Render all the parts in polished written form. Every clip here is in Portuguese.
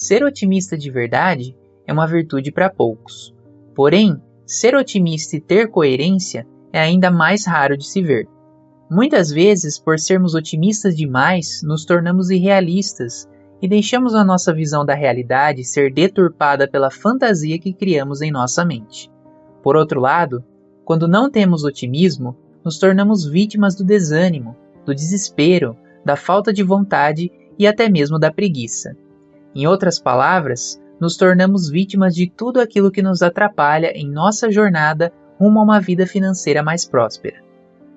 Ser otimista de verdade é uma virtude para poucos. Porém, ser otimista e ter coerência é ainda mais raro de se ver. Muitas vezes, por sermos otimistas demais, nos tornamos irrealistas e deixamos a nossa visão da realidade ser deturpada pela fantasia que criamos em nossa mente. Por outro lado, quando não temos otimismo, nos tornamos vítimas do desânimo, do desespero, da falta de vontade e até mesmo da preguiça. Em outras palavras, nos tornamos vítimas de tudo aquilo que nos atrapalha em nossa jornada rumo a uma vida financeira mais próspera.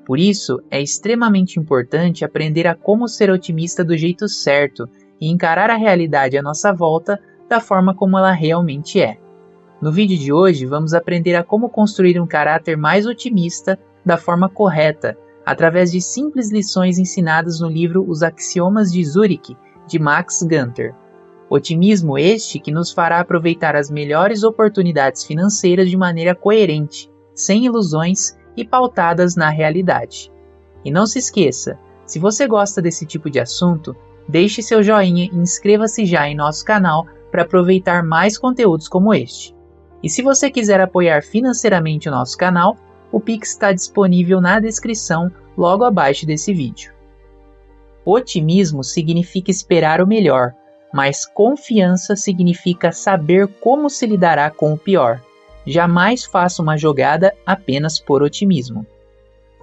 Por isso, é extremamente importante aprender a como ser otimista do jeito certo e encarar a realidade à nossa volta da forma como ela realmente é. No vídeo de hoje, vamos aprender a como construir um caráter mais otimista da forma correta, através de simples lições ensinadas no livro Os Axiomas de Zurich, de Max Gunter. Otimismo este que nos fará aproveitar as melhores oportunidades financeiras de maneira coerente, sem ilusões e pautadas na realidade. E não se esqueça, se você gosta desse tipo de assunto, deixe seu joinha e inscreva-se já em nosso canal para aproveitar mais conteúdos como este. E se você quiser apoiar financeiramente o nosso canal, o Pix está disponível na descrição logo abaixo desse vídeo. Otimismo significa esperar o melhor, mas confiança significa saber como se lidará com o pior. Jamais faça uma jogada apenas por otimismo.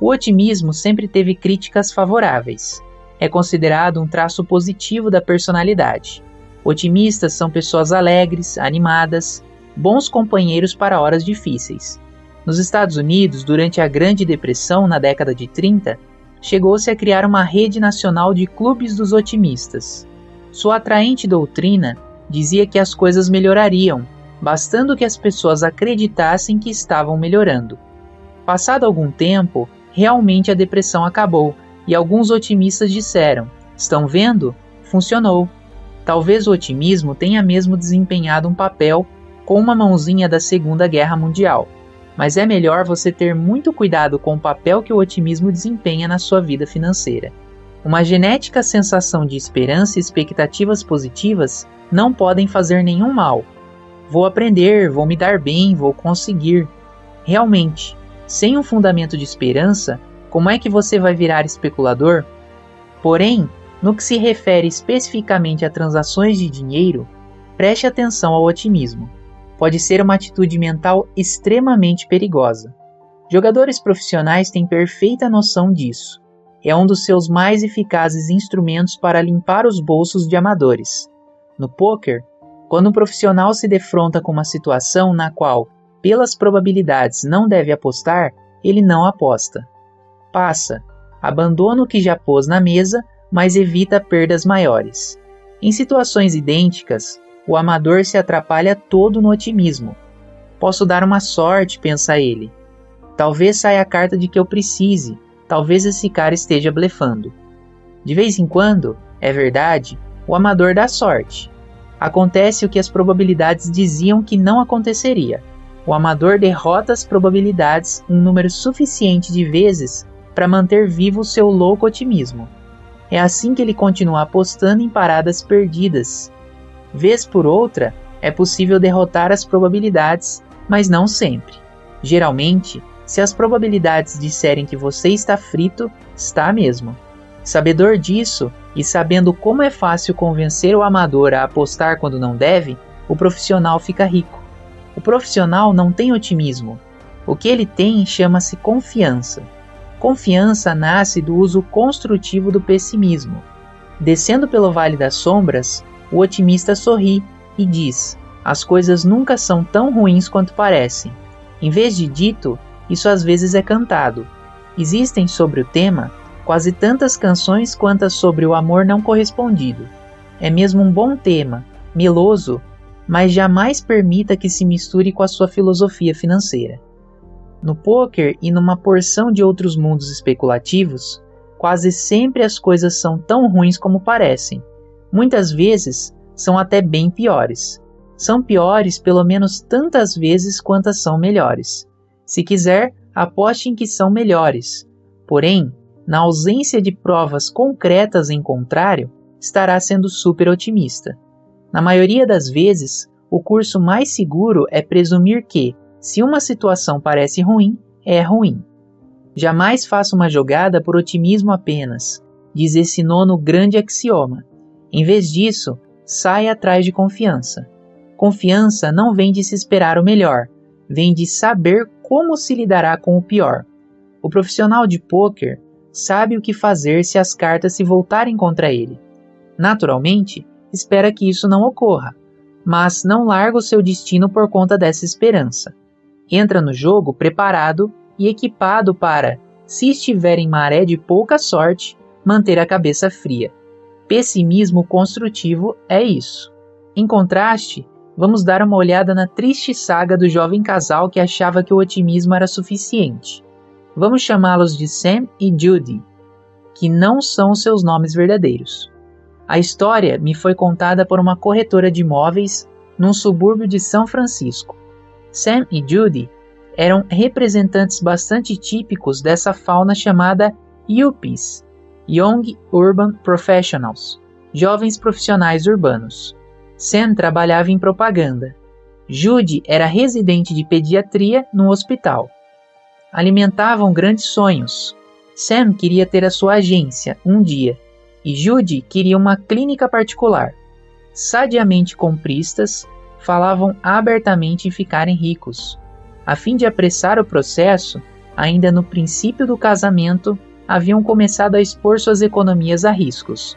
O otimismo sempre teve críticas favoráveis. É considerado um traço positivo da personalidade. Otimistas são pessoas alegres, animadas, bons companheiros para horas difíceis. Nos Estados Unidos, durante a Grande Depressão, na década de 30, chegou-se a criar uma rede nacional de clubes dos otimistas. Sua atraente doutrina dizia que as coisas melhorariam, bastando que as pessoas acreditassem que estavam melhorando. Passado algum tempo, realmente a depressão acabou, e alguns otimistas disseram: "Estão vendo? Funcionou." Talvez o otimismo tenha mesmo desempenhado um papel com uma mãozinha da Segunda Guerra Mundial, mas é melhor você ter muito cuidado com o papel que o otimismo desempenha na sua vida financeira. Uma genética sensação de esperança e expectativas positivas não podem fazer nenhum mal. Vou aprender, vou me dar bem, vou conseguir. Realmente, sem um fundamento de esperança, como é que você vai virar especulador? Porém, no que se refere especificamente a transações de dinheiro, preste atenção ao otimismo. Pode ser uma atitude mental extremamente perigosa. Jogadores profissionais têm perfeita noção disso. É um dos seus mais eficazes instrumentos para limpar os bolsos de amadores. No pôquer, quando um profissional se defronta com uma situação na qual, pelas probabilidades, não deve apostar, ele não aposta. Passa, abandona o que já pôs na mesa, mas evita perdas maiores. Em situações idênticas, o amador se atrapalha todo no otimismo. Posso dar uma sorte, pensa ele. Talvez saia a carta de que eu precise, talvez esse cara esteja blefando. De vez em quando, é verdade, o amador dá sorte. Acontece o que as probabilidades diziam que não aconteceria. O amador derrota as probabilidades um número suficiente de vezes para manter vivo o seu louco otimismo. É assim que ele continua apostando em paradas perdidas. Vez por outra, é possível derrotar as probabilidades, mas não sempre. Geralmente, se as probabilidades disserem que você está frito, está mesmo. Sabedor disso, e sabendo como é fácil convencer o amador a apostar quando não deve, o profissional fica rico. O profissional não tem otimismo. O que ele tem chama-se confiança. Confiança nasce do uso construtivo do pessimismo. Descendo pelo Vale das Sombras, o otimista sorri e diz: "As coisas nunca são tão ruins quanto parecem." Em vez de dito, isso às vezes é cantado. Existem sobre o tema quase tantas canções quantas sobre o amor não correspondido. É mesmo um bom tema, meloso, mas jamais permita que se misture com a sua filosofia financeira. No pôquer e numa porção de outros mundos especulativos, quase sempre as coisas são tão ruins como parecem. Muitas vezes são até bem piores. São piores pelo menos tantas vezes quantas são melhores. Se quiser, aposte em que são melhores. Porém, na ausência de provas concretas em contrário, estará sendo super otimista. Na maioria das vezes, o curso mais seguro é presumir que, se uma situação parece ruim, é ruim. Jamais faça uma jogada por otimismo apenas, diz esse nono grande axioma. Em vez disso, saia atrás de confiança. Confiança não vem de se esperar o melhor, vem de saber como se lidará com o pior. O profissional de pôquer sabe o que fazer se as cartas se voltarem contra ele. Naturalmente, espera que isso não ocorra, mas não larga o seu destino por conta dessa esperança. Entra no jogo preparado e equipado para, se estiver em maré de pouca sorte, manter a cabeça fria. Pessimismo construtivo é isso. Em contraste, vamos dar uma olhada na triste saga do jovem casal que achava que o otimismo era suficiente. Vamos chamá-los de Sam e Judy, que não são seus nomes verdadeiros. A história me foi contada por uma corretora de imóveis num subúrbio de São Francisco. Sam e Judy eram representantes bastante típicos dessa fauna chamada Yuppies, Young Urban Professionals, jovens profissionais urbanos. Sam trabalhava em propaganda. Judy era residente de pediatria no hospital. Alimentavam grandes sonhos. Sam queria ter a sua agência um dia, e Judy queria uma clínica particular. Sadiamente compristas, falavam abertamente em ficarem ricos. A fim de apressar o processo, ainda no princípio do casamento, haviam começado a expor suas economias a riscos.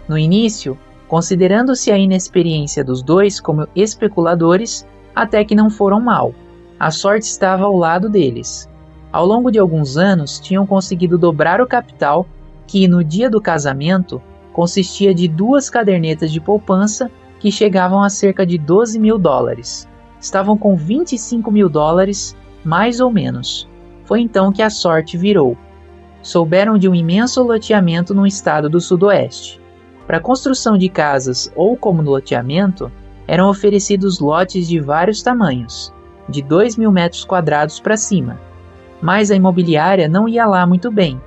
No início, considerando-se a inexperiência dos dois como especuladores, até que não foram mal. A sorte estava ao lado deles. Ao longo de alguns anos, tinham conseguido dobrar o capital, que no dia do casamento consistia de 2 cadernetas de poupança que chegavam a cerca de $12.000. Estavam com $25.000, mais ou menos. Foi então que a sorte virou. Souberam de um imenso loteamento no estado do Sudoeste. Para a construção de casas ou como no loteamento, eram oferecidos lotes de vários tamanhos, de 2.000 metros quadrados para cima. Mas a imobiliária não ia lá muito bem.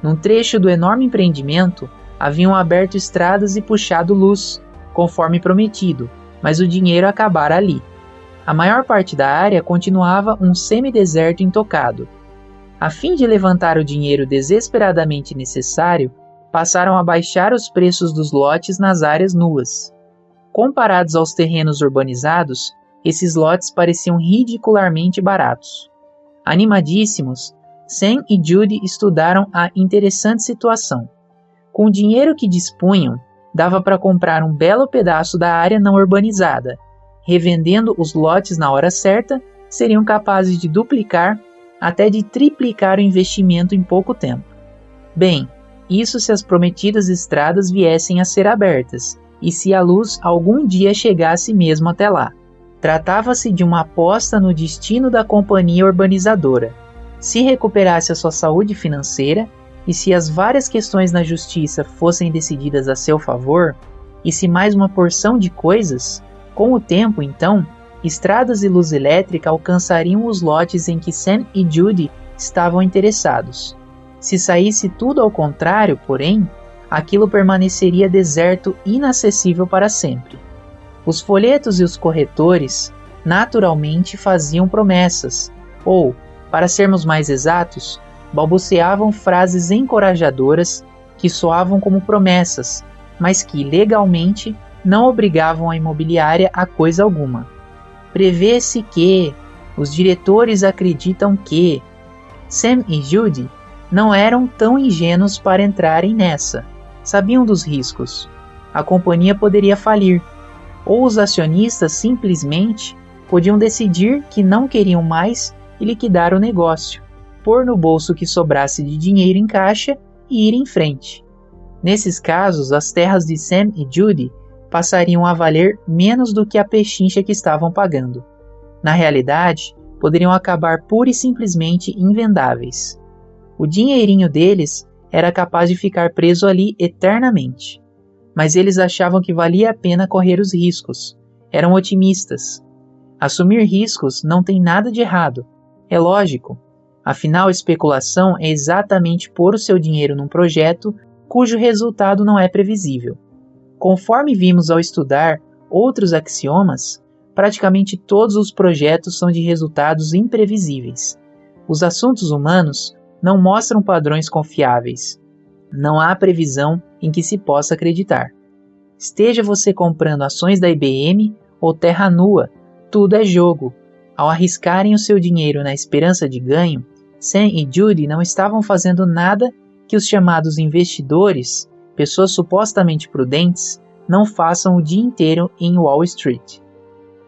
Num trecho do enorme empreendimento, haviam aberto estradas e puxado luz, conforme prometido, mas o dinheiro acabara ali. A maior parte da área continuava um semideserto intocado. A fim de levantar o dinheiro desesperadamente necessário, passaram a baixar os preços dos lotes nas áreas nuas. Comparados aos terrenos urbanizados, esses lotes pareciam ridicularmente baratos. Animadíssimos, Sam e Judy estudaram a interessante situação. Com o dinheiro que dispunham, dava para comprar um belo pedaço da área não urbanizada. Revendendo os lotes na hora certa, seriam capazes de duplicar, até de triplicar o investimento em pouco tempo. Bem, isso se as prometidas estradas viessem a ser abertas, e se a luz algum dia chegasse mesmo até lá. Tratava-se de uma aposta no destino da companhia urbanizadora. Se recuperasse a sua saúde financeira, e se as várias questões na justiça fossem decididas a seu favor, e se mais uma porção de coisas, com o tempo, então, estradas e luz elétrica alcançariam os lotes em que Sam e Judy estavam interessados. Se saísse tudo ao contrário, porém, aquilo permaneceria deserto inacessível para sempre. Os folhetos e os corretores naturalmente faziam promessas, ou, para sermos mais exatos, balbuciavam frases encorajadoras que soavam como promessas, mas que, legalmente, não obrigavam a imobiliária a coisa alguma. Prevê-se que, os diretores acreditam que... Sam e Judy não eram tão ingênuos para entrarem nessa. Sabiam dos riscos. A companhia poderia falir, ou os acionistas simplesmente podiam decidir que não queriam mais e liquidar o negócio, pôr no bolso o que sobrasse de dinheiro em caixa e ir em frente. Nesses casos, as terras de Sam e Judy passariam a valer menos do que a pechincha que estavam pagando. Na realidade, poderiam acabar pura e simplesmente invendáveis. O dinheirinho deles era capaz de ficar preso ali eternamente. Mas eles achavam que valia a pena correr os riscos. Eram otimistas. Assumir riscos não tem nada de errado. É lógico. Afinal, especulação é exatamente pôr o seu dinheiro num projeto cujo resultado não é previsível. Conforme vimos ao estudar outros axiomas, praticamente todos os projetos são de resultados imprevisíveis. Os assuntos humanos não mostram padrões confiáveis. Não há previsão em que se possa acreditar. Esteja você comprando ações da IBM ou terra nua, tudo é jogo. Ao arriscarem o seu dinheiro na esperança de ganho, Sam e Judy não estavam fazendo nada que os chamados investidores, pessoas supostamente prudentes, não façam o dia inteiro em Wall Street.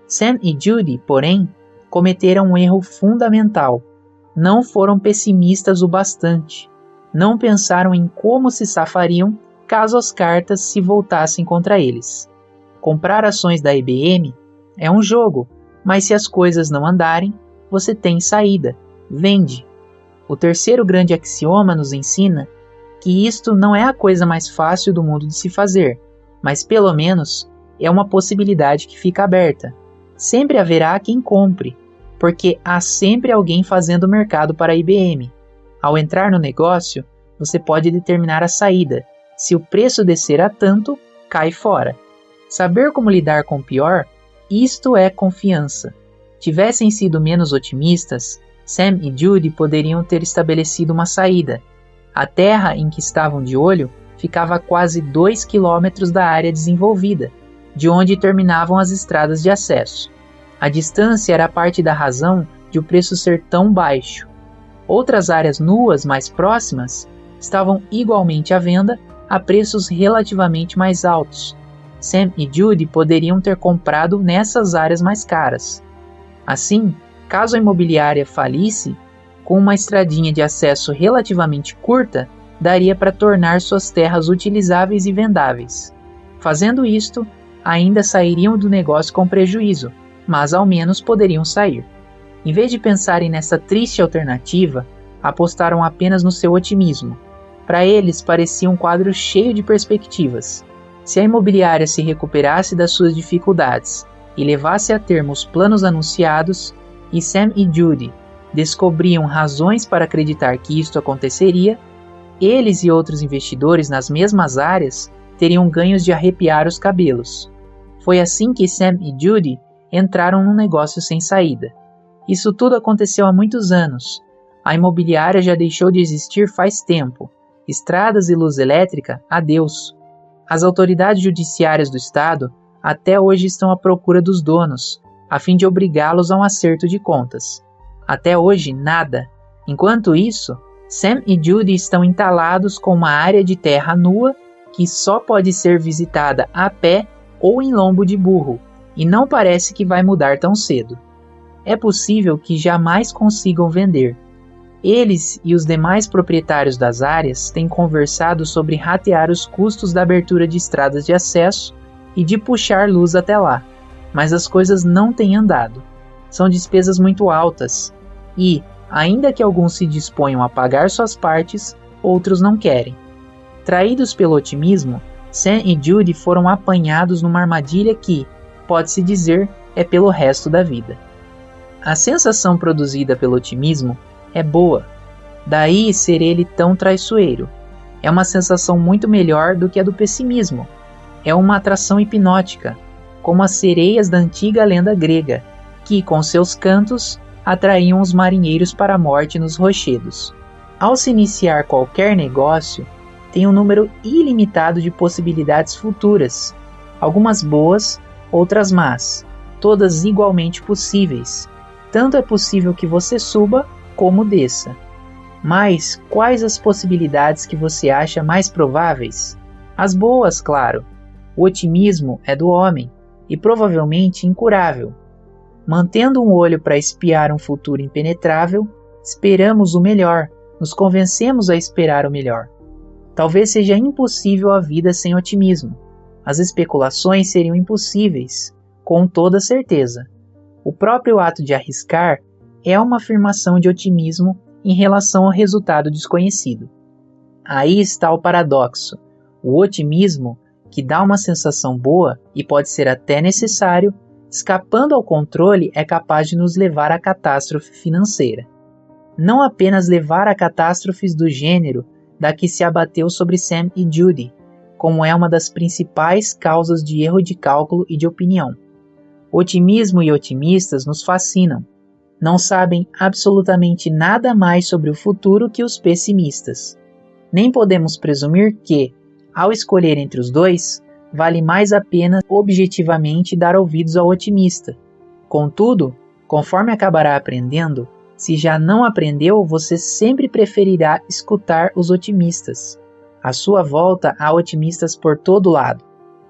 Sam e Judy, porém, cometeram um erro fundamental. Não foram pessimistas o bastante. Não pensaram em como se safariam caso as cartas se voltassem contra eles. Comprar ações da IBM é um jogo, mas se as coisas não andarem, você tem saída, vende. O terceiro grande axioma nos ensina que isto não é a coisa mais fácil do mundo de se fazer, mas pelo menos é uma possibilidade que fica aberta. Sempre haverá quem compre, porque há sempre alguém fazendo mercado para a IBM. Ao entrar no negócio, você pode determinar a saída. Se o preço descer a tanto, cai fora. Saber como lidar com o pior, isto é confiança. Tivessem sido menos otimistas, Sam e Judy poderiam ter estabelecido uma saída. A terra em que estavam de olho ficava a quase 2 quilômetros da área desenvolvida, de onde terminavam as estradas de acesso. A distância era parte da razão de o preço ser tão baixo. Outras áreas nuas mais próximas estavam igualmente à venda a preços relativamente mais altos. Sam e Judy poderiam ter comprado nessas áreas mais caras. Assim, caso a imobiliária falisse, com uma estradinha de acesso relativamente curta, daria para tornar suas terras utilizáveis e vendáveis. Fazendo isto, ainda sairiam do negócio com prejuízo, mas ao menos poderiam sair. Em vez de pensarem nessa triste alternativa, apostaram apenas no seu otimismo. Para eles parecia um quadro cheio de perspectivas. Se a imobiliária se recuperasse das suas dificuldades e levasse a termo os planos anunciados, e Sam e Judy descobriam razões para acreditar que isto aconteceria, eles e outros investidores nas mesmas áreas teriam ganhos de arrepiar os cabelos. Foi assim que Sam e Judy entraram num negócio sem saída. Isso tudo aconteceu há muitos anos. A imobiliária já deixou de existir faz tempo. Estradas e luz elétrica, adeus. As autoridades judiciárias do estado até hoje estão à procura dos donos, a fim de obrigá-los a um acerto de contas. Até hoje, nada. Enquanto isso, Sam e Judy estão entalados com uma área de terra nua que só pode ser visitada a pé ou em lombo de burro, e não parece que vai mudar tão cedo. É possível que jamais consigam vender. Eles e os demais proprietários das áreas têm conversado sobre ratear os custos da abertura de estradas de acesso e de puxar luz até lá, mas as coisas não têm andado. São despesas muito altas e, ainda que alguns se disponham a pagar suas partes, outros não querem. Traídos pelo otimismo, Sam e Judy foram apanhados numa armadilha que, pode-se dizer, é pelo resto da vida. A sensação produzida pelo otimismo é boa, daí ser ele tão traiçoeiro. É uma sensação muito melhor do que a do pessimismo. É uma atração hipnótica, como as sereias da antiga lenda grega, que, com seus cantos, atraíam os marinheiros para a morte nos rochedos. Ao se iniciar qualquer negócio, tem um número ilimitado de possibilidades futuras, algumas boas, outras más, todas igualmente possíveis. Tanto é possível que você suba como desça. Mas quais as possibilidades que você acha mais prováveis? As boas, claro. O otimismo é do homem e provavelmente incurável. Mantendo um olho para espiar um futuro impenetrável, esperamos o melhor, nos convencemos a esperar o melhor. Talvez seja impossível a vida sem otimismo. As especulações seriam impossíveis, com toda certeza. O próprio ato de arriscar é uma afirmação de otimismo em relação ao resultado desconhecido. Aí está o paradoxo. O otimismo, que dá uma sensação boa e pode ser até necessário, escapando ao controle, é capaz de nos levar à catástrofe financeira. Não apenas levar a catástrofes do gênero da que se abateu sobre Sam e Judy, como é uma das principais causas de erro de cálculo e de opinião. Otimismo e otimistas nos fascinam. Não sabem absolutamente nada mais sobre o futuro que os pessimistas. Nem podemos presumir que, ao escolher entre os dois, vale mais a pena objetivamente dar ouvidos ao otimista. Contudo, conforme acabará aprendendo, se já não aprendeu, você sempre preferirá escutar os otimistas. À sua volta há otimistas por todo lado,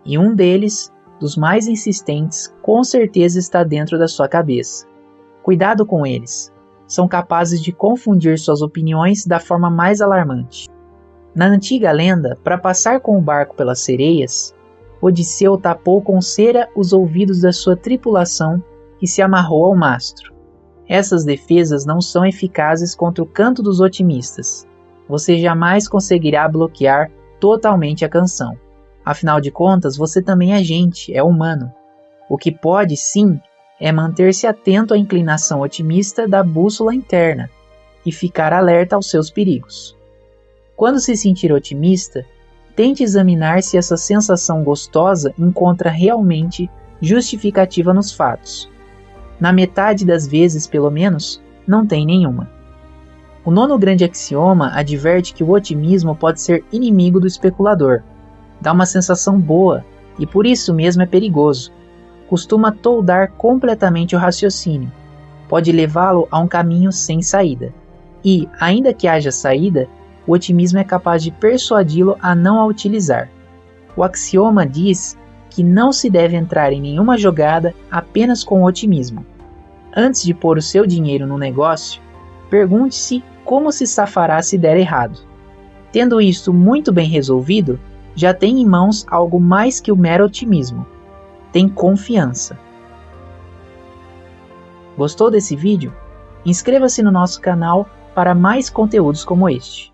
e um deles, dos mais insistentes, com certeza está dentro da sua cabeça. Cuidado com eles. São capazes de confundir suas opiniões da forma mais alarmante. Na antiga lenda, para passar com o barco pelas sereias, Odisseu tapou com cera os ouvidos da sua tripulação e se amarrou ao mastro. Essas defesas não são eficazes contra o canto dos otimistas. Você jamais conseguirá bloquear totalmente a canção. Afinal de contas, você também é gente, é humano. O que pode, sim, é manter-se atento à inclinação otimista da bússola interna e ficar alerta aos seus perigos. Quando se sentir otimista, tente examinar se essa sensação gostosa encontra realmente justificativa nos fatos. Na metade das vezes, pelo menos, não tem nenhuma. O nono grande axioma adverte que o otimismo pode ser inimigo do especulador. Dá uma sensação boa e por isso mesmo é perigoso. Costuma toldar completamente o raciocínio. Pode levá-lo a um caminho sem saída. E, ainda que haja saída, o otimismo é capaz de persuadi-lo a não a utilizar. O axioma diz que não se deve entrar em nenhuma jogada apenas com otimismo. Antes de pôr o seu dinheiro no negócio, pergunte-se como se safará se der errado. Tendo isto muito bem resolvido, já tem em mãos algo mais que o mero otimismo. Tem confiança. Gostou desse vídeo? Inscreva-se no nosso canal para mais conteúdos como este.